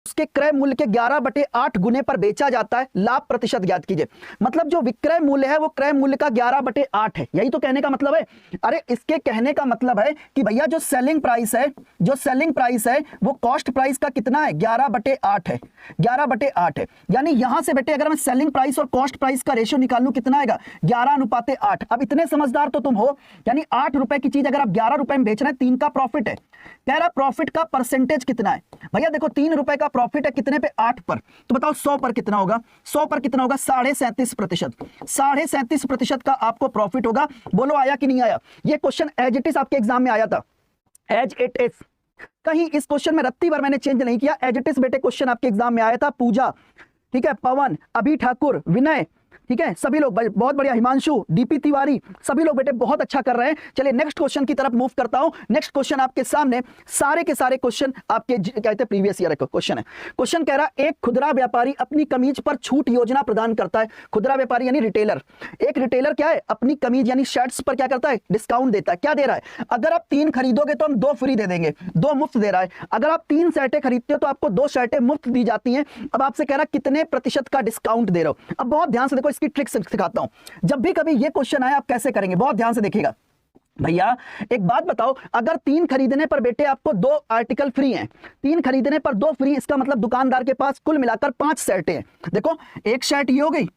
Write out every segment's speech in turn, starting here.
उसके क्रय मूल्य के 11/8 गुने पर बेचा जाता है, लाभ प्रतिशत ज्ञात कीजिए। मतलब जो विक्रय मूल्य है वो क्रय मूल्य का 11/8 है, यही तो कहने का मतलब है। अरे इसके कहने का मतलब है कि भैया जो सेलिंग प्राइस है वो कॉस्ट प्राइस का कितना है, 11/8 है, 11/8 है। यानी यहां से बेटे अगर मैं सेलिंग प्राइस और कॉस्ट प्राइस का रेशियो निकाल लूं कितना आएगा, 11:8। अब इतने समझदार तो तुम हो, यानी 8 रुपए की चीज अगर आप 11 रुपए में बेच रहे हैं, 3 का प्रॉफिट है। कह रहा प्रॉफिट का परसेंटेज कितना है, भैया देखो 3 रुपए का प्रॉफिट है कितने पे, 8 पर, तो बताओ 100 पर कितना होगा, 100 पर कितना होगा, 37.5%, 37% का आपको प्रॉफिट होगा। बोलो आया कि नहीं आया। ये क्वेश्चन एज इट इज आपके एग्जाम में आया था, एज इट इज, कहीं इस क्वेश्चन में रत्ती भर मैंने चेंज नहीं किया, एज इट इज बेटे क्वेश्चन आपके एग्जाम में आया था। पूजा, ठीक है, पवन, अभी ठाकुर, विनय, ठीक है, सभी लोग बहुत बढ़िया, हिमांशु, डीपी तिवारी, सभी लोग बेटे बहुत अच्छा कर रहे हैं। चलिए नेक्स्ट क्वेश्चन की तरफ मूव करता हूं। नेक्स्ट क्वेश्चन आपके सामने, सारे के सारे क्वेश्चन आपके कहते हैं प्रीवियस ईयर का क्वेश्चन है। क्वेश्चन कह रहा एक खुदरा व्यापारी अपनी कमीज पर छूट योजना प्रदान करता है। खुदरा व्यापारी यानी रिटेलर, एक रिटेलर क्या है, अपनी कमीज यानी शर्ट्स पर क्या करता है, डिस्काउंट देता है। क्या दे रहा है, अगर आप 3 खरीदोगे तो हम 2 फ्री दे देंगे, 2 मुफ्त दे रहा है। अगर आप 3 शर्टें खरीदते हो तो आपको 2 शर्टें मुफ्त दी जाती हैं। अब आपसे कह रहा कितने प्रतिशत का डिस्काउंट दे रहे हो। अब बहुत ध्यान से देखो, इसकी ट्रिक सिखाता हूं। जब भी कभी ये क्वेश्चन आए आप कैसे करेंगे, बहुत ध्यान से देखिएगा। भैया एक बात बताओ, अगर 3 खरीदने पर बेटे आपको 2 आर्टिकल फ्री हैं, 3 खरीदने पर 2 फ्री, इसका मतलब दुकानदार के पास कुल मिलाकर 5 शर्टें हैं। देखो एक शर्ट ये हो गई,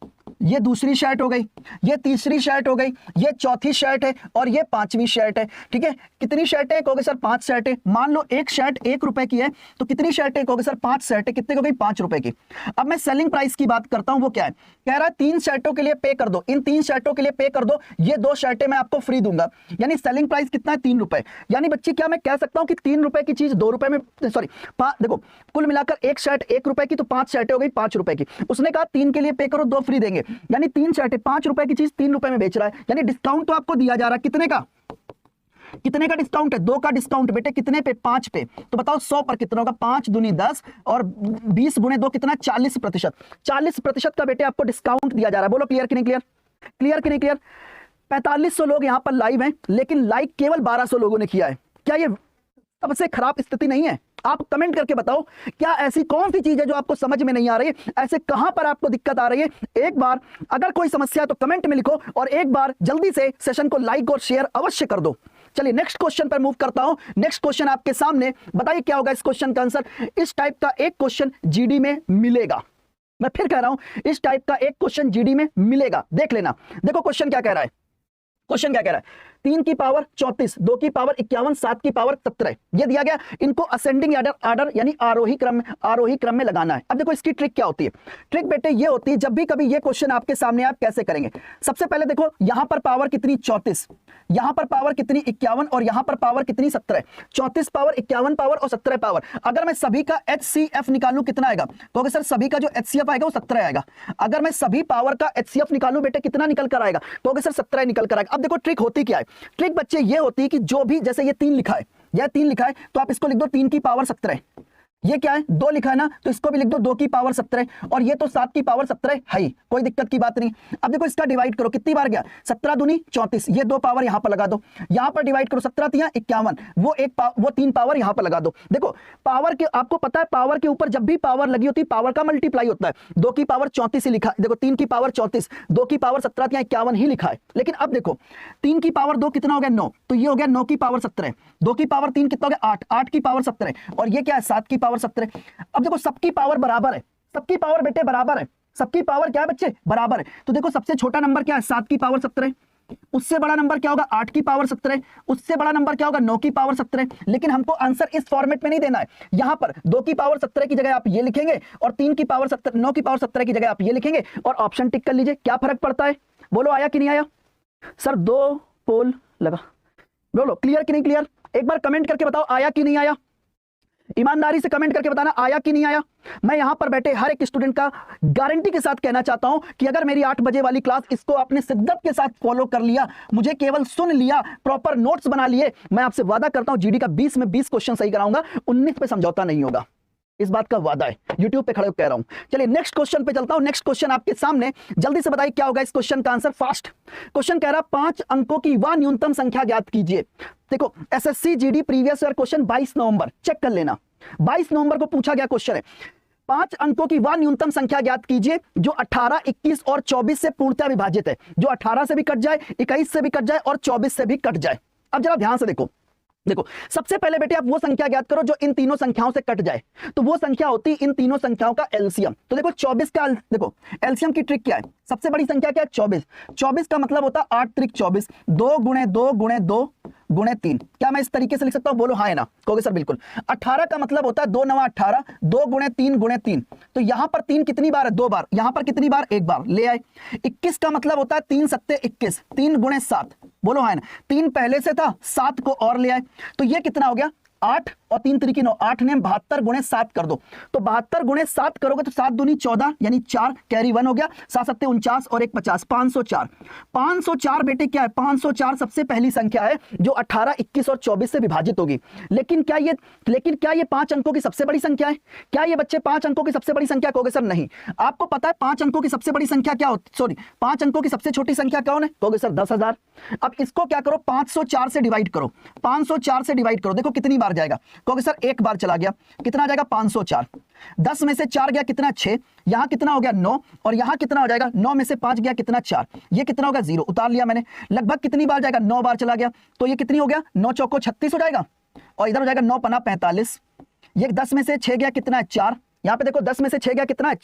ये दूसरी शर्ट हो गई, ये तीसरी शर्ट हो गई, ये चौथी शर्ट है और ये 5वीं शर्ट है। ठीक है, कितनी शर्टें कहोगे सर, 5 शर्टें। मान लो एक शर्ट 1 रुपए की है, तो कितनी शर्टें कहोगे सर, 5 शर्टें, कितने हो गई, 5 रुपए की। अब मैं सेलिंग प्राइस की बात करता हूं, वो क्या है, कह रहा है 3 शर्टों के लिए पे कर दो, इन 3 शर्टों के लिए पे कर दो, ये 2 शर्टें मैं आपको फ्री दूंगा। यानी सेलिंग प्राइस कितना है, 3 रुपए। यानी बच्चे क्या मैं कह सकता हूं कि 3 रुपए की चीज 2 रुपए में, सॉरी देखो कुल मिलाकर एक शर्ट 1 रुपए की, तो 5 शर्टें हो गई 5 रुपए की। उसने कहा 3 के लिए पे करो 2 फ्री देंगे, यानी 3 शर्टें 5 रुपए की चीज 3 रुपए में बेच रहा है। यानी डिस्काउंट तो आपको दिया जा रहा है, कितने का, कितने का डिस्काउंट है, 2 का डिस्काउंट बेटे, कितने पे, 5 पे। तो बताओ 100 पर कितना होगा, 5 दूनी 10 और 20 गुणे 2 कितना, 40%। 40% का बेटे आपको डिस्काउंट दिया जा रहा है। बोलो क्लियर कि नहीं क्लियर, क्लियर कि नहीं क्लियर। 4500 लोग यहां पर लाइव हैं, लेकिन लाइक केवल 1200 लोगों ने किया है। क्या ये सबसे खराब स्थिति नहीं है? आप कमेंट करके बताओ, क्या ऐसी कौन सी चीज है जो आपको समझ में नहीं आ रही है, ऐसे कहां पर आपको दिक्कत आ रही है। एक बार अगर कोई समस्या है तो कमेंट में लिखो, और एक बार जल्दी से सेशन को लाइक और शेयर अवश्य कर दो। चलिए नेक्स्ट क्वेश्चन पर मूव करता हूं। नेक्स्ट क्वेश्चन आपके सामने, बताइए क्या होगा इस क्वेश्चन का आंसर। इस टाइप का एक क्वेश्चन जीडी में मिलेगा, मैं फिर कह रहा हूं, इस टाइप का एक क्वेश्चन जीडी में मिलेगा, देख लेना। देखो क्वेश्चन क्या कह रहा है, क्वेश्चन क्या कह रहा है, 3 की पावर 34, 2 की पावर 51, 7 की पावर 17, ये दिया गया। इनको असेंडिंग आर्डर यानी आरोही क्रम में लगाना है। अब देखो इसकी ट्रिक क्या होती है। ट्रिक बेटे ये होती है, जब भी कभी ये क्वेश्चन आपके सामने, आप कैसे करेंगे। सबसे पहले देखो यहां पर पावर कितनी, 34, यहां पर पावर कितनी, 51, और यहां पर पावर कितनी, 17। 34 पावर, 51 पावर और 17 पावर। अगर मैं सभी का HCF निकालूं कितना आएगा, तो सर सभी का जो HCF आएगा वो 17 आएगा। अगर मैं सभी पावर का HCF निकालूं बेटे कितना निकल कर आएगा, तो सर 17 निकल कर आएगा। अब देखो ट्रिक होती क्या है, ट्रिक बच्चे ये होती है कि जो भी, जैसे ये 3 लिखा है, यह 3 लिखा है, तो आप इसको लिख दो 3 की पावर 17। ये क्या है, 2 लिखा है ना, तो इसको भी लिख दो 2 की पावर 17, और ये तो 7 की पावर 17 है ही, कोई दिक्कत की बात नहीं। अब देखो इसका डिवाइड करो, कितनी बार गया, 17 दूनी 34, ये 2 पावर यहां पर लगा दो, यहां पर डिवाइड करो, 17 तिया 51, वो 3 पावर यहां पर लगा दो। देखो पावर के, आपको पता है पावर के ऊपर जब भी पावर लगी होती है पावर का मल्टीप्लाई होता है। 2 की पावर 34 ही लिखा है, देखो 3 की पावर 34, 2 की पावर 17 तिया 51 ही लिखा है। लेकिन अब देखो 3 की पावर 2 कितना हो गया, 9, तो ये हो गया 9 की पावर 17, 2 की पावर 3 कितना हो गया, 8, 8 की पावर 17, और ये क्या है, 7 की पावर 17। अब देखो सबकी पावर बराबर है, सबकी पावर बेटे बराबर है, सबकी पावर क्या है बच्चे, बराबर है। तो देखो सबसे छोटा नंबर क्या है, 7 की पावर 17, उससे बड़ा नंबर क्या होगा, 8 की पावर 17, उससे बड़ा नंबर क्या होगा, 9 की पावर 17। लेकिन हमको आंसर इस फॉर्मेट में नहीं देना है, यहां पर 2 की पावर 17 की जगह आप ये लिखेंगे, और 3 की पावर 17, 9 की पावर 17 की जगह आप ये लिखेंगे, और ऑप्शन टिक कर लीजिए। क्या फर्क पड़ता है, बोलो आया कि नहीं आया। सर 2 पोल लगा, बोलो क्लियर कि नहीं क्लियर। एक बार कमेंट करके बताओ आया कि नहीं आया, ईमानदारी से कमेंट करके बताना आया कि नहीं आया। मैं यहां पर बैठे हर एक स्टूडेंट का गारंटी के साथ कहना चाहता हूं कि अगर मेरी 8 बजे वाली क्लास, इसको आपने शिद्दत के साथ फॉलो कर लिया, मुझे केवल सुन लिया, प्रॉपर नोट्स बना लिए, मैं आपसे वादा करता हूं जीडी का 20 में 20 क्वेश्चन सही कराऊंगा, 19 पे समझौता नहीं होगा। इस बात का वादा है, YouTube पे खड़े होकर कह रहा हूं। चलिए नेक्स्ट क्वेश्चन पे चलता हूं। नेक्स्ट क्वेश्चन आपके सामने, जल्दी से बताइए क्या होगा इस क्वेश्चन का आंसर, फास्ट। क्वेश्चन कह रहा 5 अंकों की वह न्यूनतम संख्या ज्ञात कीजिए। देखो SSC GD previous year question 22 नवंबर, चेक कर लेना। 22 नवंबर को पूछा गया क्वेश्चन है, 5 अंकों की वह न्यूनतम संख्या ज्ञात कीजिए जो 18, 21 और 24 से पूर्णतः विभाजित है, जो 18 से भी कट जाए, 21 से भी कट जाए और 24 से भी कट जाए। अब जरा ध्यान से देखो, सबसे पहले बेटे आप वो संख्या ज्ञात करो जो इन तीनों संख्याओं से कट जाए, तो वो संख्या होती है इन तीनों संख्याओं का एलसीएम। तो देखो 24 का देखो एलसीएम की ट्रिक क्या है, सबसे बड़ी संख्या क्या है 24, 24 का मतलब होता है 8 त्रिक 24, 2 गुणे 2 गुणे 2 गुणे 3। क्या मैं इस तरीके से लिख सकता हूं, बोलो हाँ है ना, कहोगे सर बिल्कुल। 18 का मतलब होता है 2 9 18, 2 गुणे 3 गुणे 3, तो यहां पर 3 कितनी बार है, 2 बार, यहां पर कितनी बार, 1 बार ले आए। 21 का मतलब होता है 3 सत्ते 21, 3 गुणे 7, बोलो हाँ है ना, 3 पहले से था, 7 को और ले आए, तो ये कितना हो गया 8 और 3 त्रिकी 9, 8 ने 72 गुणे 7 कर दो, तो 72 गुणे 7 करोगे तो 7 दूनी 14 यानी 4 कैरी 1 हो गया, 7 सत्ते 49 और 1 50, 504। 504 बेटे क्या है, 504 सबसे पहली संख्या है जो 18, 21 और 24 से विभाजित होगी। लेकिन क्या ये 5 अंकों की सबसे बड़ी संख्या है? क्या ये बच्चे 5 अंकों की सबसे बड़ी संख्या? कहोगे सर नहीं। आपको पता है 5 अंकों की सबसे बड़ी संख्या क्या होती, सॉरी 5 अंकों की सबसे छोटी संख्या कौन है? कहोगे सर 10,000। अब इसको क्या करो, 504 से डिवाइड करो, 504 से डिवाइड करो, देखो कितनी बार जाएगा, कहोगे सर एक बार चला गया, कितना आ जाएगा 504, 10 में से 4 गया कितना 6, यहां कितना हो गया 9 और यहां कितना हो जाएगा 9 में से 5 गया कितना 4, ये कितना होगा 0, उतार लिया मैंने। लगभग कितनी बार जाएगा 9 बार चला गया, तो ये कितनी हो गया 9 चौको 36 हो जाएगा और इधर हो जाएगा 9 पना 45, ये 10 में से 6 गया कितना है 4, यहां पे देखो 10 में से 6 गया कितना है,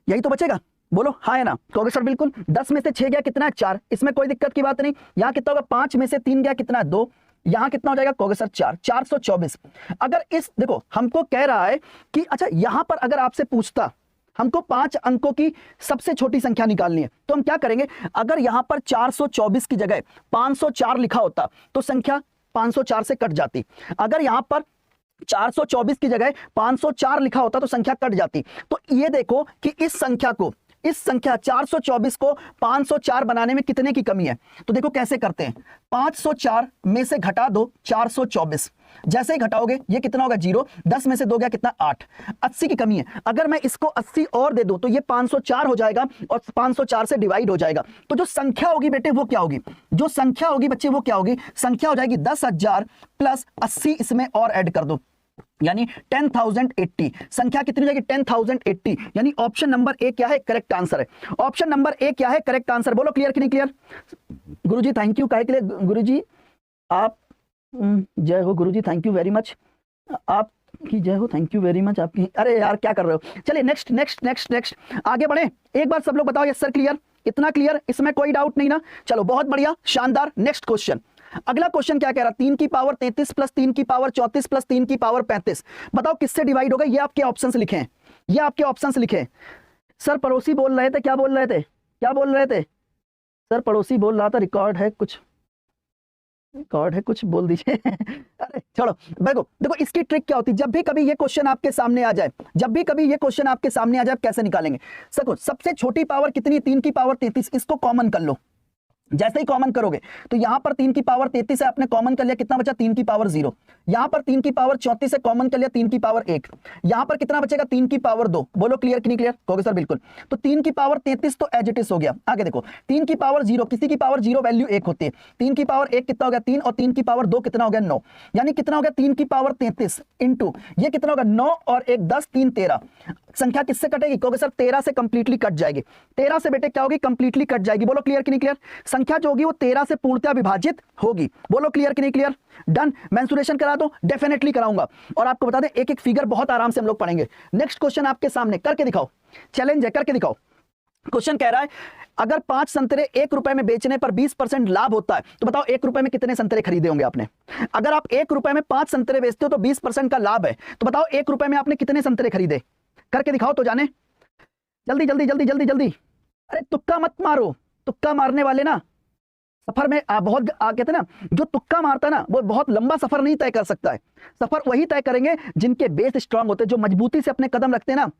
यही तो बचेगा, बोलो हाँ है ना, कहोगे सर बिल्कुल। 10 में से 6 गया कितना है 4, इसमें कोई दिक्कत की बात नहीं। यहां कितना होगा 5 में से 3 गया कितना है 2, यहां कितना हो जाएगा, कहोगे सर 4, 424। अगर इस देखो हमको कह रहा है कि अच्छा यहां पर अगर आपसे पूछता हमको 5 अंकों की सबसे छोटी संख्या निकालनी है, तो हम क्या करेंगे, अगर यहां पर 424 की जगह 504 लिखा होता तो संख्या 504 से कट जाती। अगर यहां पर 424 की जगह 504 लिखा होता तो संख्या कट जाती। तो ये देखो कि इस संख्या 424 को 504 बनाने में कितने की कमी है, तो देखो कैसे करते हैं, 504 में से घटा दो 424, जैसे ही घटाओगे ये कितना होगा 0, 10 में से 2 गया कितना 8, 80 की कमी है। अगर मैं इसको 80 और दे दूं तो ये 504 हो जाएगा और 504 से डिवाइड हो जाएगा। तो जो संख्या होगी बेटे वो क्या होगी, जो संख्या होगी बच्चे वो क्या होगी, संख्या हो जाएगी 10,000 प्लस 80 इसमें और ऐड कर दो यानी 10,080। संख्या कितनी हो जाएगी 10,080, यानी ऑप्शन नंबर ए क्या है करेक्ट आंसर है। ऑप्शन नंबर ए क्या है करेक्ट आंसर, बोलो क्लियर कि नहीं क्लियर। गुरुजी थैंक यू, काहे के लिए गुरुजी आप जय हो, गुरुजी थैंक यू वेरी मच, आपकी जय हो, थैंक यू वेरी मच आपकी। अरे यार क्या कर रहे हो, चलिए नेक्स्ट नेक्स्ट नेक्स्ट नेक्स्ट आगे बढ़े। एक बार सब लोग बताओ यस सर क्लियर, इतना क्लियर, इसमें कोई डाउट नहीं ना, चलो बहुत बढ़िया शानदार। नेक्स्ट क्वेश्चन, अगला क्वेश्चन क्या कह रहा, 3 की पावर 33 प्लस 3 की पावर 34 प्लस 3 की पावर 35, बताओ किससे डिवाइड होगा। ये आपके ऑप्शंस लिखे हैं, ये आपके ऑप्शंस लिखे हैं। सर पड़ोसी बोल रहे थे, क्या बोल रहे थे, क्या बोल रहे थे सर, पड़ोसी बोल रहा था रिकॉर्ड है कुछ, रिकॉर्ड है कुछ, बोल दीजिए अरे छोड़ो, देखो इसकी ट्रिक क्या होती है, जब भी कभी ये क्वेश्चन आपके सामने आ जाए, जब भी कभी ये क्वेश्चन आपके सामने आ जाए, कैसे निकालेंगे। सको सबसे छोटी पावर कितनी, 3 की पावर 33, इसको कॉमन कर लो। जैसे ही कॉमन करोगे तो यहां पर 3 की पावर 33 है, आपने कॉमन कर लिया, कितना बचा 3 की पावर 0। यहां पर 3 की पावर 34 है, कॉमन कर लिया 3 की पावर 1। यहां पर कितना बचेगा 3 की पावर 2, बोलो क्लियर कि नहीं क्लियर, कहोगे सर बिल्कुल। तो 3 की पावर 33 तो एज इट इज हो गया। आगे देखो 3 की पावर 0, किसी की पावर 0 वैल्यू 1 होती है, 3 की पावर 1 कितना हो गया 3 और 3 की पावर 2 कितना हो गया 9, यानी कितना हो गया 3 की पावर 33 इंटू ये कितना होगा 9 और 1 10 3 13। संख्या किससे कटेगी, कहोगे सर 13 से कंप्लीटली कट जाएगी। 13 से बेटे क्या होगी, कंप्लीटली कट जाएगी, बोलो क्लियर कि नहीं क्लियर। संख्या जो होगी वो 13 से पूर्णतः विभाजित होगी, बोलो क्लियर कि नहीं क्लियर। डन, मेंसुरेशन करा दो, डेफिनेटली कराऊंगा और आपको बता दें एक एक फिगर बहुत आराम से हम लोग पढ़ेंगे। नेक्स्ट क्वेश्चन आपके सामने, करके दिखाओ, चैलेंज है, करके दिखाओ। क्वेश्चन कह रहा है अगर 5 संतरे 1 रुपए में बेचने पर 20% लाभ होता है तो बताओ 1 रुपए में कितने संतरे खरीदे होंगे आपने। अगर आप 1 रुपए में 5 संतरे बेचते हो तो 20% का लाभ है, तो बताओ 1 रुपए में आपने कितने संतरे खरीदे, करके दिखाओ तो जाने, जल्दी जल्दी जल्दी जल्दी जल्दी। अरे तुक्का मत मारो, तुक्का मारने वाले ना सफर में बहुत कहते हैं ना, जो तुक्का मारता है ना वो बहुत लंबा सफर नहीं तय कर सकता है। सफर वही तय करेंगे जिनके बेस स्ट्रांग होते हैं, जो मजबूती से अपने कदम रखते हैं ना।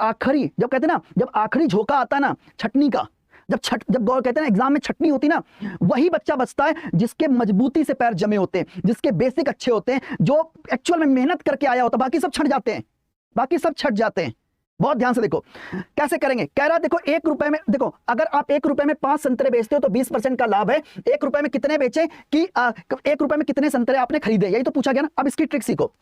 आखिरी जब कहते हैं ना, जब आखिरी झोंका आता है ना छटनी का, जब गौर कहते हैं ना एग्जाम में छटनी होती ना, वही बच्चा बचता है जिसके मजबूती से पैर जमे होते हैं, जिसके बेसिक अच्छे होते हैं, जो एक्चुअल में मेहनत करके आया होता है, बाकी सब छट जाते हैं, बाकी सब छट जाते हैं। बहुत ध्यान से देखो कैसे करेंगे। कह रहा है देखो 1 रुपए में, देखो अगर आप 1 रुपए में 5 संतरे बेचते हो तो 20% का लाभ है। 1 रुपए में कितने बेचे कि 1 रुपए में कितने संतरे आपने खरीदे, यही तो पूछा गया ना। अब इसकी ट्रिक सीखो।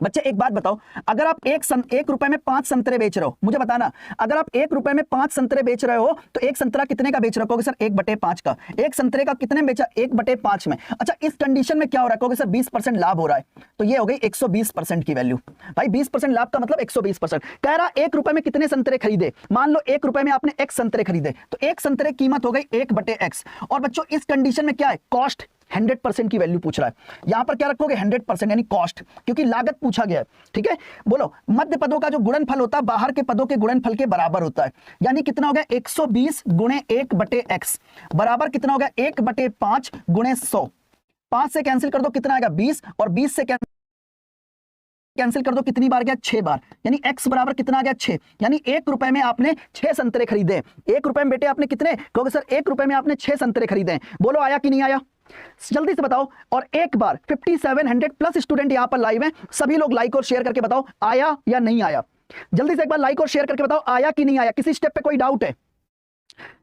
बच्चे एक बात बताओ, अगर आप एक रुपए में 5 संतरे बेच रहे हो, मुझे बताना, अगर आप 1 रुपए में 5 संतरे बेच रहे हो तो एक संतरा कितने का बेच रहे हो? सर 1/5 का। एक संतरे का कितने में बेचा? 1/5 में। अच्छा, इस कंडीशन में क्या हो रहा है? सर 20% लाभ हो रहा है, तो ये हो गई 120% की वैल्यू। भाई 20% लाभ का मतलब 120%। कह रहा 1 रुपए में कितने संतरे खरीदे? मान लो 1 रुपए में आपने x संतरे खरीदे, तो एक संतरे कीमत हो गई 1/x। और बच्चों इस कंडीशन में क्या है? कॉस्ट 100% की वैल्यू पूछ रहा है। यहां पर क्या रखोगे? 100% यानी कॉस्ट, क्योंकि लागत पूछा गया है। ठीक है, बोलो मध्य पदों का जो गुणनफल होता है बाहर के पदों के गुणनफल के बराबर होता है, यानी कितना हो गया? 120 गुणे 1/x बराबर कितना हो गया? 1/5 गुणे 100। 5 से कैंसिल कर दो, कितना आएगा? 20, और 20 से कैंसिल कर दो, कितनी बार गया? 6 बार, यानी x बराबर कितना आ गया? 6। यानी 1 रुपए में आपने 6 संतरे खरीदे। 1 रुपए में बेटे आपने कितने? कहोगे सर 1 रुपए में आपने 6 संतरे खरीदे। बोलो आया कि नहीं आया? जल्दी से बताओ। और एक बार 5700 प्लस स्टूडेंट यहां पर लाइव हैं, सभी लोग लाइक और शेयर करके बताओ आया या नहीं आया। जल्दी से एक बार लाइक और शेयर करके बताओ आया कि नहीं आया। किसी स्टेप पे कोई डाउट है?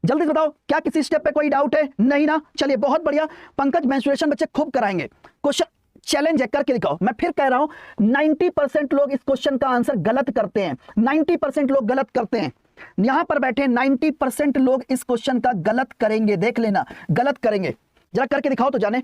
जल्दी से बताओ, क्या किसी स्टेप पे कोई डाउट है? नहीं ना, चलिए बहुत बढ़िया। पंकज मेंस्ट्रुएशन बच्चे खूब कराएंगे। क्वेश्चन चैलेंज है, करके दिखाओ। मैं फिर कह रहा हूं 90% लोग इस क्वेश्चन का आंसर गलत करते हैं। 90% लोग गलत करते हैं। यहां पर बैठे 90% लोग इस क्वेश्चन का गलत करेंगे, देख लेना गलत करेंगे। जरा करके दिखाओ तो जाने।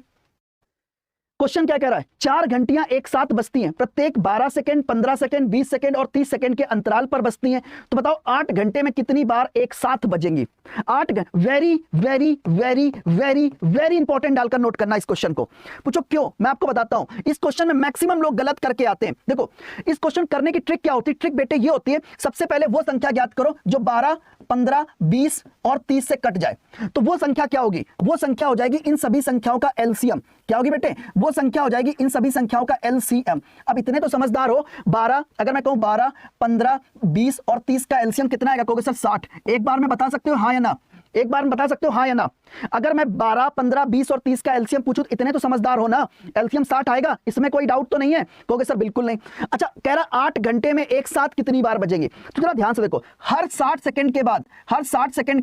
क्वेश्चन क्या कह रहा है? 4 घंटियां एक साथ बजती हैं, प्रत्येक 12 सेकंड, 15 सेकंड, 20 सेकंड और 30 सेकंड के अंतराल पर बजती हैं। तो बताओ 8 घंटे में कितनी बार एक साथ बजेंगी? 8 घंटे। Very very very very very important डालकर नोट करना इस क्वेश्चन को। पूछो क्यों? मैं आपको बताता हूं। इस क्वेश्चन में मैक्सिमम लोग गलत करके आते हैं। देखो इस क्वेश्चन करने की ट्रिक क्या होती है? ट्रिक बेटे ये होती है, सबसे पहले वो संख्या ज्ञात करो जो 12, 15, 20 और 30 से कट जाए। तो वो संख्या क्या होगी? वो संख्या हो जाएगी इन सभी संख्याओं का एलसीएम। क्या होगी बेटे? वो संख्या हो जाएगी इन सभी संख्याओं का एलसीएम। अब इतने तो समझदार हो, 12, अगर मैं कहूं 12, 15, 20 और 30 का एलसीएम कितना आएगा? कहोगे सर 60। एक बार में बता सकते हो हाँ या ना? एक बार में बता सकते हो हाँ या ना? अगर मैं 12, 15, 20 और 30 का एलसीएम पूछूं, इतने तो समझदार हो ना, एलसीएम 60 आएगा, इसमें कोई डाउट तो नहीं है? कहोगे सर बिल्कुल नहीं। अच्छा, कह रहा 8 घंटे में एक साथ कितनी बार बजेंगी? तो जरा ध्यान से देखो, हर 60 सेकंड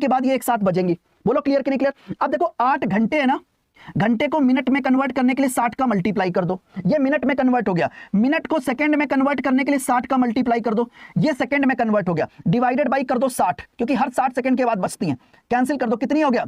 के बाद ये एक साथ बजेंगी। बोलो क्लियर कि नहीं क्लियर? अब देखो 8 घंटे है ना, घंटे को मिनट में कन्वर्ट करने के लिए 60 का मल्टीप्लाई कर दो, ये मिनट में कन्वर्ट हो गया। मिनट को सेकंड में कन्वर्ट करने के लिए 60 का मल्टीप्लाई कर दो, ये सेकंड में कन्वर्ट हो गया। डिवाइडेड बाई कर दो 60, क्योंकि हर 60 सेकंड के बाद बचती हैं। कैंसिल कर दो, कितनी हो गया?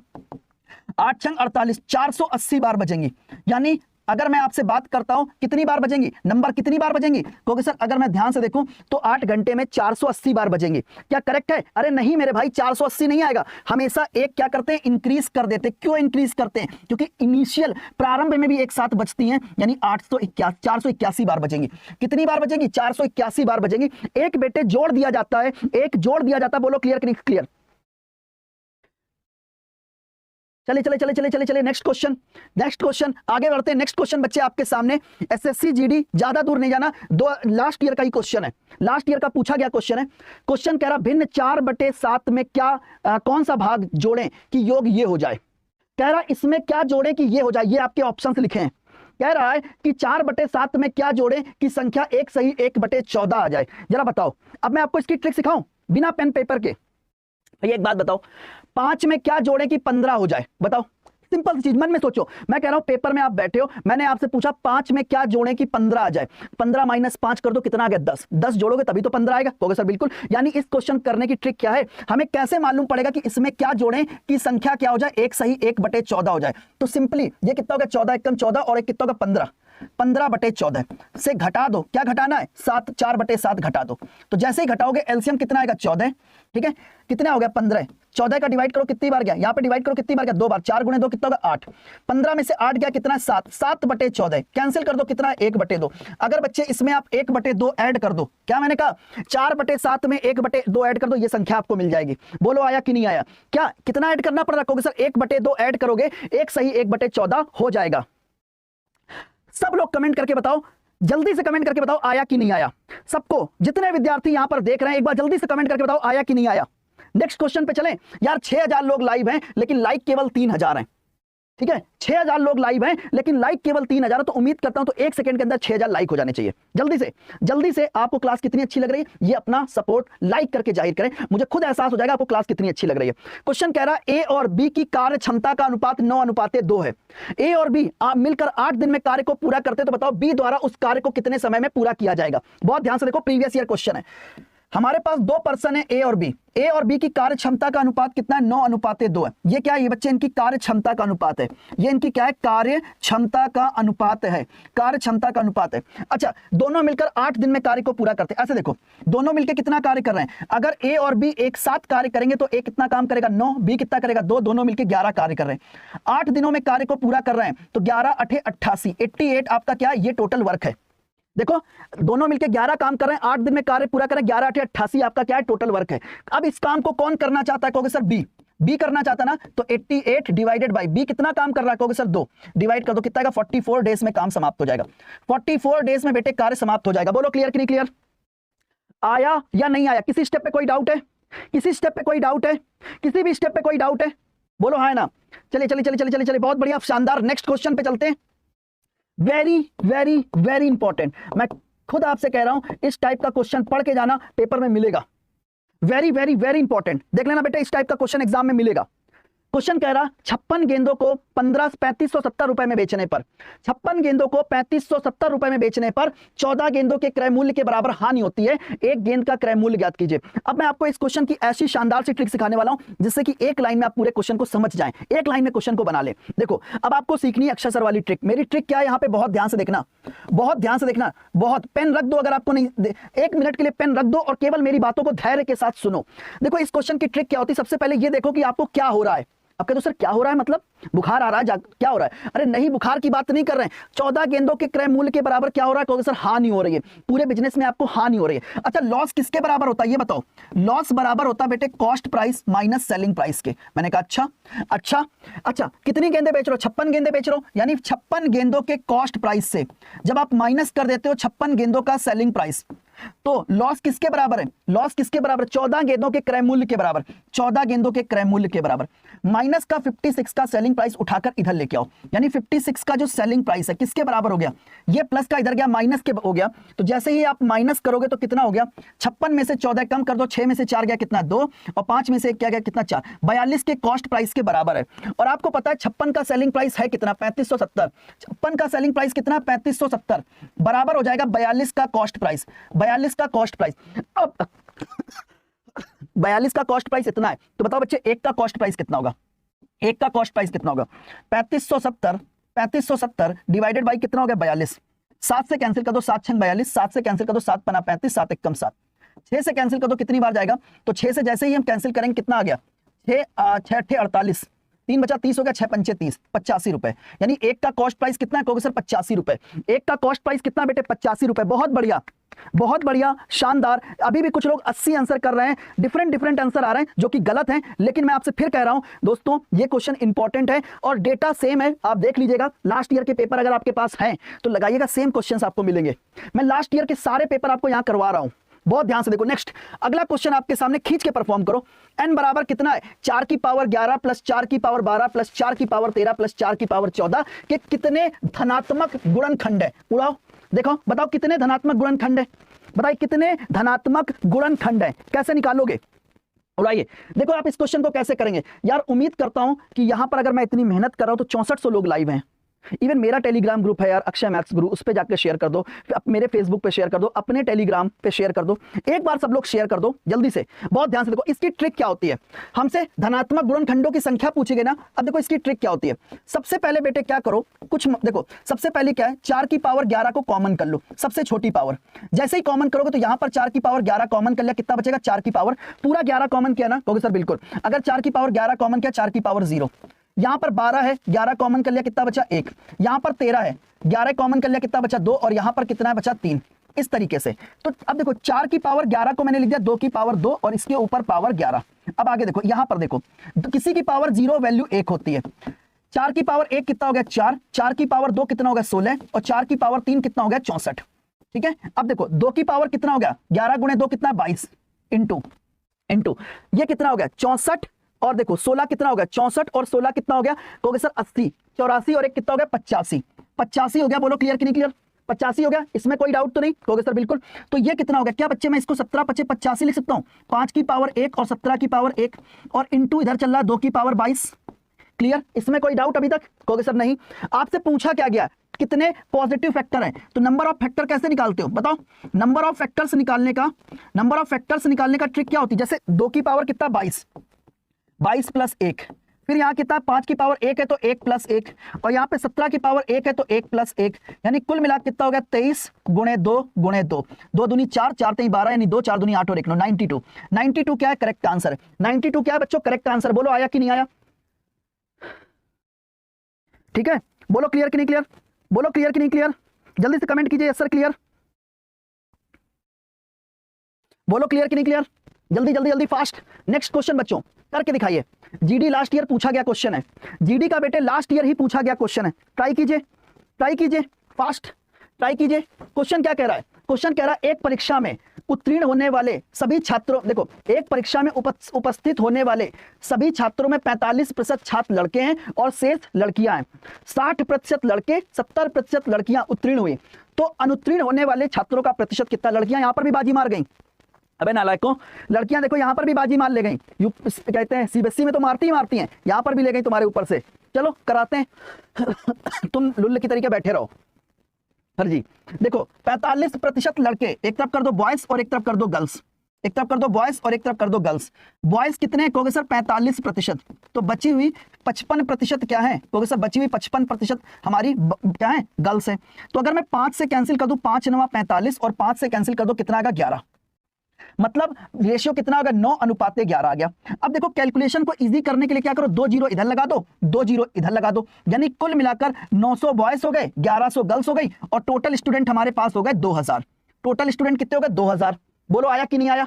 8 छंग 48, 480 बार बजेंगी। यानी अगर मैं आपसे बात करता हूं कितनी बार बजेंगी, नंबर कितनी बार बजेंगी, क्योंकि सर अगर मैं ध्यान से देखूं तो 8 घंटे में 480 बार बजेंगी। क्या करेक्ट है? अरे नहीं मेरे भाई, 480 नहीं आएगा। हमेशा एक क्या करते हैं? इंक्रीज कर देते। क्यों इंक्रीज करते हैं? क्योंकि इनिशियल प्रारंभ में भी एक साथ बचती हैं, यानी 481 बार बजेंगी। कितनी बार बजेंगी? 481 बार बजेंगी। एक बेटे जोड़ दिया जाता है, एक जोड़ दिया जाता है। बोलो क्लियर कि नहीं क्लियर? चले चले चले चले चले चले नेक्स्ट क्वेश्चन आगे बढ़ते हैं। नेक्स्ट क्वेश्चन बच्चे आपके सामने एसएससी जीडी, ज्यादा दूर नहीं जाना, लास्ट ईयर का ही क्वेश्चन है, लास्ट ईयर का पूछा गया क्वेश्चन है। क्वेश्चन कह रहा भिन्न 4/7 में क्या कौन सा भाग जोड़ें कि योग ये हो जाए? कह रहा इसमें क्या जोड़ें कि ये हो जाए? ये आपके ऑप्शंस लिखे हैं। कह रहा है कि 4/7 में क्या जोड़ें कि संख्या एक सही 1/14 आ जाए। जरा बताओ। अब मैं आपको इसकी ट्रिक सिखाऊं बिना पेन पेपर के। एक बात बताओ, 5 में क्या जोड़े कि 15 हो जाए? बताओ, सिंपल चीज, मन में सोचो। मैं कह रहा हूं पेपर में आप बैठे हो, मैंने आपसे पूछा 5 में क्या जोड़े कि 15 आ जाए। 15 - 5 कर दो, कितना आ गया? 10। 10 जोड़ोगे तभी तो 15 आएगा। कहोगे सर बिल्कुल। यानी इस क्वेश्चन करने की ट्रिक क्या है? हमें कैसे मालूम पड़ेगा कि इसमें क्या जोड़े कि संख्या क्या हो जाए? एक सही 1/14 हो जाए। तो सिंपली ये कितना हो गया? 14 एकम 14 और एक कितना होगा? 15। 15/14 से घटा दो, क्या घटाना है? 7, 4/7 घटा दो। तो जैसे ही घटाओगे एलसीएम कितना आएगा? 14। ठीक है, कितना हो गया? 15। 14 का डिवाइड करो, कितनी बार गया? यहाँ पे डिवाइड करो, कितनी बार गया? 2 बार। 4 × 2 कितना होगा? 8। 15 में से 8 गया, कितना? 7। 7/14 कैंसिल कर दो, कितना? 1/2। अगर बच्चे इसमें आप 1/2 ऐड कर दो, क्या मैंने कहा? 4/7 में 1/2 ऐड कर दो, ये संख्या आपको मिल जाएगी। बोलो आया कि नहीं आया? क्या कितना ऐड करना पड़ रहा है? सर 1/2 ऐड करोगे, एक सही 1/14 हो जाएगा। सब लोग कमेंट करके बताओ, जल्दी से कमेंट करके बताओ आया कि नहीं आया। सबको, जितने विद्यार्थी यहां पर देख रहे हैं, एक बार जल्दी से कमेंट करके बताओ आया कि नहीं आया। नेक्स्ट क्वेश्चन पे चलें। यार 6000 लोग लाइव हैं, लेकिन लाइक केवल 3000 हैं। ठीक है, 6000 लोग लाइव हैं लेकिन लाइक केवल 3000 है, तो उम्मीद करता हूं तो 1 सेकंड के अंदर 6000 लाइक हो जाने चाहिए। जल्दी से आपको क्लास कितनी अच्छी लग रही है ये अपना सपोर्ट लाइक करके जाहिर करें, मुझे खुद एहसास हो जाएगा आपको क्लास कितनी अच्छी लग रही है। क्वेश्चन कह रहा है ए और बी की कार्य क्षमता का अनुपात 9:2 है। ए और बी आप मिलकर 8 दिन में कार्य को पूरा करते तो बताओ बी द्वारा उस कार्य को कितने समय में पूरा किया जाएगा। बहुत ध्यान से देखो, प्रीवियस ईयर क्वेश्चन है। हमारे पास 2 पर्सन है ए और बी की कार्य क्षमता का अनुपात कितना है 9:2 है। ये क्या है ये बच्चे इनकी कार्य क्षमता का अनुपात है, ये इनकी क्या है कार्य क्षमता का अनुपात है, कार्य क्षमता का अनुपात है। अच्छा, दोनों मिलकर 8 दिन में कार्य को पूरा करते हैं। ऐसे देखो दोनों मिलकर कितना कार्य कर रहे हैं, अगर ए और बी एक साथ कार्य करेंगे तो ए कितना काम करेगा 9, बी कितना करेगा 2, दोनों मिलकर 11 कार्य कर रहे हैं। 8 दिनों में कार्य को पूरा कर रहे हैं तो 11 8 88 88 आपका क्या है ये टोटल वर्क है। देखो दोनों मिलकर 11 काम कर रहे हैं, 8 दिन में कार्य पूरा करें, 11 8 88 आपका क्या है टोटल वर्क है। अब इस काम को कौन करना चाहता है, कहोगे सर बी करना चाहता ना, तो 88 डिवाइडेड बाय बी कितना काम कर रहा है, कहोगे सर 2, डिवाइड कर दो कितना आएगा 44 डेज में काम समाप्त हो जाएगा। 44 डेज में बेटे कार्य समाप्त हो जाएगा। बोलो क्लियर कि नहीं क्लियर, आया या नहीं आया? किसी स्टेप पे कोई डाउट है, किसी स्टेप पे कोई डाउट है, किसी भी स्टेप पे कोई डाउट है? बोलो हाँ है ना। चलिए चलिए चलिए चलिए चलिए, बहुत बढ़िया, शानदार। नेक्स्ट क्वेश्चन पे चलते हैं। वेरी वेरी वेरी इंपॉर्टेंट, मैं खुद आपसे कह रहा हूं इस टाइप का क्वेश्चन पढ़ के जाना, पेपर में मिलेगा। वेरी वेरी वेरी इंपॉर्टेंट, देख लेना बेटा, इस टाइप का क्वेश्चन एग्जाम में मिलेगा। क्वेश्चन कह रहा 56 गेंदों को 3570 रुपए में बेचने पर, 56 गेंदों को 3570 रुपए में बेचने पर 14 गेंदों के क्रय मूल्य के बराबर हानि होती है, एक गेंद का क्रय मूल्य ज्ञात कीजिए। अब मैं आपको इस क्वेश्चन की ऐसी शानदार सी ट्रिक सिखाने वाला हूं जिससे कि एक लाइन में आप पूरे क्वेश्चन को समझ जाएं, एक लाइन में क्वेश्चन को बना ले। देखो अब आपको सीखनी है अक्षर वाली ट्रिक। मेरी ट्रिक क्या है यहाँ पे, बहुत ध्यान से देखना, बहुत ध्यान से देखना, बहुत। पेन रख दो, अगर आपको नहीं, 1 मिनट के लिए पेन रख दो और केवल मेरी बातों को धैर्य के साथ सुनो। देखो इस क्वेश्चन की ट्रिक क्या होती है, सबसे पहले ये देखो कि आपको क्या हो रहा है। अब कहते हो सर क्या हो रहा है, मतलब बुखार आ रहा है, क्या हो रहा है? अरे नहीं, बुखार की बात नहीं कर रहे हैं। 14 गेंदों के क्रय मूल्य के बराबर क्या हो रहा है, कहोगे सर हानि हो रही है, पूरे बिजनेस में आपको हानि हो रही है। अच्छा लॉस किसके बराबर होता है ये बताओ? लॉस बराबर होता है बेटे cost price minus selling price के। मैंने कहा अच्छा कितनी गेंदें बेच रहे हो? 56 गेंदें बेच रहे हो, यानी 56 गेंदों के कॉस्ट प्राइस से जब आप माइनस कर देते हो 56 गेंदों का सेलिंग प्राइस, तो लॉस किसके बराबर है? लॉस किसके बराबर? 14 गेंदों के क्रय मूल्य के बराबर, 14 गेंदों के क्रय मूल्य के बराबर। माइनस का 56 का सेलिंग प्राइस उठाकर इधर लेके आओ, यानी 56 का जो सेलिंग प्राइस है किसके बराबर हो गया? ये प्लस का इधर गया माइनस के हो गया, तो जैसे ही आप माइनस करोगे तो कितना हो गया? 56 में से 14 कम कर दो, 6 में से 4 गया कितना 2, और 5 में से 1 क्या गया कितना 4, 42 के कॉस्ट प्राइस के बराबर है। और आपको पता है 56 का सेलिंग प्राइस है कितना? 3570। 56 का सेलिंग प्राइस कितना? 3570 बराबर हो जाएगा 42 का कॉस्ट प्राइस, 42 का कॉस्ट प्राइस। अब 42 का कॉस्ट प्राइस इतना है, तो बताओ बच्चे एक का कॉस्ट प्राइस कितना होगा? एक का कॉस्ट प्राइस कितना होगा? 3570 डिवाइडेड बाई कितना हो गया 42। 7 से कैंसिल कर दो, 7 6 42, 7 से कैंसिल कर दो, 7 पना 35, 7 1 7, 6 से कैंसिल कर दो, कितनी बार जाएगा? तो 6 से जैसे ही हम कैंसिल करेंगे कितना आ गया? 6 6 48, 3 बचा 30 हो गया, 6 पंचे 30, 85 रुपए। यानी एक का कॉस्ट प्राइस कितना है, कहोगे सर 85 रुपए। एक का कॉस्ट प्राइस कितना बेटे? 85 रुपए। बहुत बढ़िया, बहुत बढ़िया, शानदार। अभी भी कुछ लोग 80 आंसर कर रहे हैं, डिफरेंट आंसर आ रहे हैं जो कि गलत हैं, लेकिन मैं आपसे फिर कह रहा हूं दोस्तों ये क्वेश्चन इंपॉर्टेंट है और डेटा सेम है। आप देख लीजिएगा, लास्ट ईयर के पेपर अगर आपके पास हैं तो लगाइएगा, सेम क्वेश्चंस आपको मिलेंगे। मैं लास्ट ईयर के सारे पेपर आपको यहां करवा रहा हूं, बहुत ध्यान से देखो। नेक्स्ट अगला क्वेश्चन आपके सामने खींच के परफॉर्म करो। n बराबर कितना है? 4 की पावर 11 प्लस 4 की पावर 12 प्लस 4 की पावर 13 प्लस 4 की पावर 14 के कितने धनात्मक गुणनखंड है? उड़ाओ, देखो बताओ कितने धनात्मक गुणनखंड है, बताइए कितने धनात्मक गुणनखंड है, कैसे निकालोगे? उड़ाइए। देखो आप इस क्वेश्चन को कैसे करेंगे यार, उम्मीद करता हूं कि यहां पर अगर मैं इतनी मेहनत कर रहा हूं तो 6400 लोग लाइव हैं। इवन मेरा टेलीग्राम ग्रुप है यार, अक्षय मैथ्स गुरु, उस पे जाकर शेयर कर दो, मेरे फेसबुक पे शेयर कर दो, अपने टेलीग्राम पे शेयर कर दो, एक बार सब लोग शेयर कर दो जल्दी से। बहुत ध्यान से देखो, इसकी ट्रिक क्या होती है? हमसे धनात्मक गुणनखंडों की संख्या पूछी गई ना, अब देखो इसकी ट्रिक क्या होती है। सबसे पहले बेटे क्या करो, कुछ देखो, सबसे पहले क्या है, 4 की पावर 11 को कॉमन कर लो, सबसे छोटी पावर। जैसे ही कॉमन करोगे तो यहां पर 4 की पावर 11 कॉमन कर लिया, कितना बचेगा? 4 की पावर पूरा 11 कॉमन किया ना, कहोगे सर बिल्कुल। अगर 4 की पावर 11 कॉमन किया, 4 की पावर 0, यहां पर 12 है, 11 कॉमन कर लिया, कितना बचा? 1। यहां पर 13 है, 11 कॉमन कर लिया, कितना बचा? 2, और यहां पर कितना है बचा? 3। इस तरीके से। तो अब देखो 4 की पावर 11 को मैंने लिख दिया 2 की पावर 2 और इसके ऊपर पावर 11। अब आगे देखो, यहां पर देखो, तो किसी की पावर 0 वैल्यू 1 होती है। 4 की पावर 1 कितना हो गया? 4, 4 की पावर 2 कितना हो गया? 16, और 4 की पावर 3 कितना हो गया? 64। ठीक है, अब देखो 2 की पावर कितना हो गया? 11 गुणे 2 कितना? 22 इंटू ये कितना हो गया? 64, और देखो 16 कितना हो गया? 64 और 16 कितना हो गया? कहोगे सर 80। 84 और एक कितना हो गया 85, 85 हो गया, बोलो क्लियर कि नहीं क्लियर, 85 हो गया, इसमें कोई डाउट तो नहीं होगा सर, बिल्कुल। तो ये कितना हो गया, क्या बच्चे मैं इसको 17 × 85 लिख सकता हूँ, 5 की पावर 1 और 17 की पावर 1 और इंटू इधर चल रहा है 2 की पावर 22, क्लियर, इसमें कोई डाउट अभी तक होगा सर नहीं। आपसे पूछा क्या गया, कितने पॉजिटिव फैक्टर हैं, तो नंबर ऑफ फैक्टर कैसे निकालते हो बताओ, नंबर ऑफ फैक्टर्स निकालने का ट्रिक क्या होती है, जैसे 2 की पावर कितना 22, 22 + 1, फिर यहाँ कितना 5 की पावर 1 है तो 1 + 1 और यहाँ पे 17 की पावर 1 है तो 1 + 1, यानी कुल मिला कितना हो गया 23 × 2 × 2, 2 दूनी 4, 4 3 12, यानी 2 4 दूनी 8 और 1 9, 92, 92 क्या है करेक्ट आंसर, 92 क्या है बच्चों करेक्ट आंसर, बोलो आया कि नहीं आया, ठीक है, बोलो क्लियर कि नहीं क्लियर, बोलो क्लियर कि नहीं क्लियर, जल्दी से कमेंट कीजिए यस सर क्लियर, बोलो क्लियर कि नहीं क्लियर, जल्दी जल्दी जल्दी फास्ट। नेक्स्ट क्वेश्चन बच्चों करके दिखाइए, जीडी लास्ट ईयर पूछा गया क्वेश्चन है, जीडी का बेटे लास्ट ईयर ही पूछा गया क्वेश्चन है, ट्राई कीजिए फास्ट, ट्राई कीजिए। क्वेश्चन क्या कह रहा है, क्वेश्चन कह रहा है एक परीक्षा में उत्तीर्ण होने वाले सभी छात्रों, देखो एक परीक्षा में उपस्थित होने वाले सभी छात्रों में 45% छात्र लड़के हैं और शेष लड़कियां हैं, 60% लड़के 70% लड़कियां उत्तीर्ण हुई, तो अनुत्तीर्ण होने वाले छात्रों का प्रतिशत कितना, लड़कियां यहां पर भी बाजी मार गई, अबे नालायकों, लड़कियां देखो यहां पर भी बाजी मार ले गई, कहते हैं सीबीएसई में तो मारती ही मारती हैं, यहां पर भी ले गई तुम्हारे ऊपर से, चलो कराते हैं तुम लुल्ल की तरीके बैठे रहो सर जी। देखो 45% लड़के, एक तरफ कर दो बॉयज और एक तरफ कर दो गर्ल्स, एक तरफ कर दो बॉयज और एक तरफ कर दो गर्ल्स, बॉयज कितने कहोगे सर 45%, तो बची हुई 55% क्या है कहोगे सर, बची हुई 55% हमारी क्या है गर्ल्स है, तो अगर मैं 5 से कैंसिल कर दूं, 5 × 9 = 45 और 5 से कैंसिल कर दो कितना आएगा 11, मतलब रेशियो कितना होगा 9:11 आ गया। अब देखो कैलकुलेशन को इजी करने के लिए क्या करो, 2 0 इधर लगा दो, 2 0 इधर लगा दो, यानी कुल मिलाकर 900 बॉयज हो गए, 1100 गर्ल्स हो गई और टोटल स्टूडेंट हमारे पास हो गए 2000, टोटल स्टूडेंट कितने हो गए 2000, बोलो आया कि नहीं आया,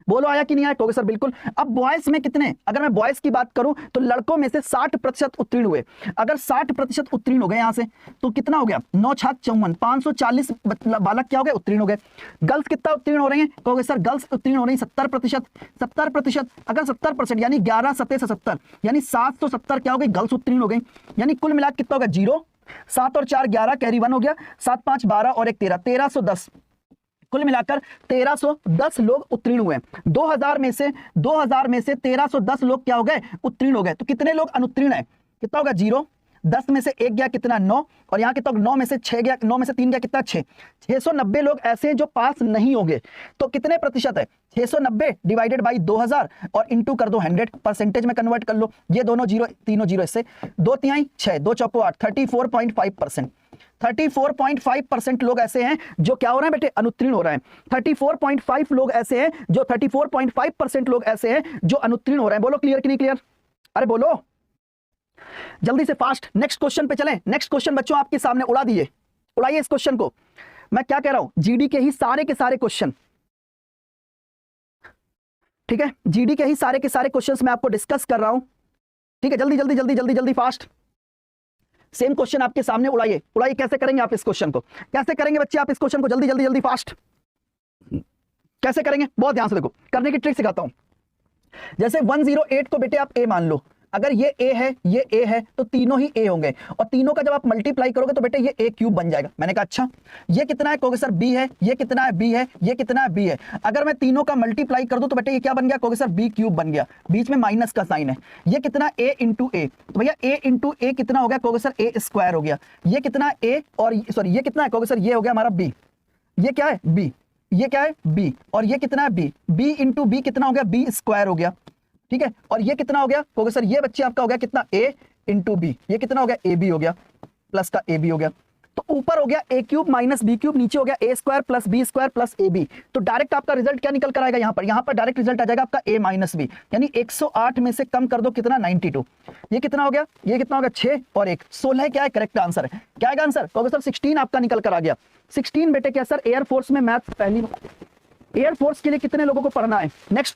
बोलो आया कि नहीं आया कहोगे सर बिल्कुल। अब बॉयज में कितने, अगर मैं बॉयज की बात करूं तो लड़कों में से 60% उत्तीर्ण हुए, अगर 60% उत्तीर्ण हो गए यहां से तो कितना हो गया 9 × 7 = 54, 540 बालक क्या हो गए उत्तीर्ण हो गए। गर्ल्स कितना उत्तीर्ण हो रहे हैं कहोगे सर, गर्ल्स उत्तीर्ण हो रही 70%, 70%, अगर 70% यानी 11 7 से 70 यानी 770 क्या हो गई गर्ल्स उत्तीर्ण हो गई, यानी कुल मिला कितना होगा 0, 7 और 4 11, कैरी 1 हो गया, 7 5 12 और 1 13, 1310, कुल मिलाकर 1310 लोग उत्तीर्ण हुए। 2000 में से 1310 लोग क्या हो गए उत्तीर्ण हो गए, तो कितने लोग अनुत्तीर्ण है, कितना होगा 0, 10 में से 1 गया कितना 9 और यहाँ कितना 9 में से 6 गया, 9 में से 3 गया कितना 6, 690 लोग ऐसे हैं जो पास नहीं होंगे, तो कितने प्रतिशत है 690 डिवाइडेड बाई 2000 और इंटू कर दो 100, परसेंटेज में कन्वर्ट कर लो, ये दोनों जीरो तीनों जीरो, इससे 2 तिहाई 6, 2 चौको 8, 34.5%, 34.5% लोग ऐसे हैं जो क्या हो रहे हैं बेटे अनुत्तीर्ण हो रहे हैं, 34.5 लोग ऐसे हैं जो 34.5% लोग ऐसे हैं जो अनुत्तीर्ण हो रहे हैं, बोलो क्लियर कि नहीं क्लियर, अरे बोलो जल्दी से फास्ट। नेक्स्ट क्वेश्चन पे चलें, नेक्स्ट क्वेश्चन बच्चों आपके सामने उड़ा दिए, उड़ाइए इस क्वेश्चन को, मैं क्या कह रहा हूं जीडी के ही सारे के सारे क्वेश्चन, ठीक है जीडी के ही सारे के सारे क्वेश्चंस मैं आपको डिस्कस कर रहा हूं, ठीक है जल्दी जल्दी जल्दी जल्दी जल्दी फास्ट, सेम क्वेश्चन आपके सामने उड़ाइए, उड़ाइए कैसे करेंगे आप इस क्वेश्चन को, कैसे करेंगे बच्चे आप इस क्वेश्चन को, जल्दी जल्दी जल्दी फास्ट कैसे करेंगे, बहुत ध्यान से देखो करने की ट्रिक सिखाता हूं। जैसे 108 को बेटे आप ए मान लो, अगर ये a है ये a है तो तीनों ही a होंगे और तीनों का जब आप मल्टीप्लाई करोगे तो बेटे ये a³ बन जाएगा। मैंने कहा अच्छा ये कितना है कहोगे सर b है, ये कितना है b है, ये कितना है b है, अगर मैं तीनों का मल्टीप्लाई कर दूं तो बेटे ये क्या बन गया कहोगे सर b³ बन गया, बीच में माइनस का साइन है, ये कितना a × a, तो भैया a × a कितना हो गया कहोगे सर a² हो गया, ये कितना a और सॉरी ये कितना है कहोगे सर ये हो गया हमारा b, ये क्या है b, ये क्या है b और ये कितना है b, b × b कितना हो गया b² हो गया, ठीक है, और ये कितना हो गया कहोगे सर ये बच्चे आपका हो गया कितना a × b, ये कितना हो गया ab हो गया प्लस का ab हो गया, तो ऊपर हो गया a³ - b³, नीचे हो गया a² + b² + ab, तो डायरेक्ट आपका रिजल्ट क्या निकल कर आएगा यहाँ पर डायरेक्ट रिजल्ट आ जाएगा आपका a - b, यानी 108 में से कम कर दो कितना 92, ये कितना हो गया, ये कितना हो गया 6 और 1 16 क्या है करेक्ट आंसर है, क्या है आंसर कहोगे सर 16 आपका निकल कर आ गया। 16 बेटे क्या सर एयरफोर्स में मैथ्स पहली, एयरफोर्स के लिए कितने लोगों को पढ़ना है, नेक्स्ट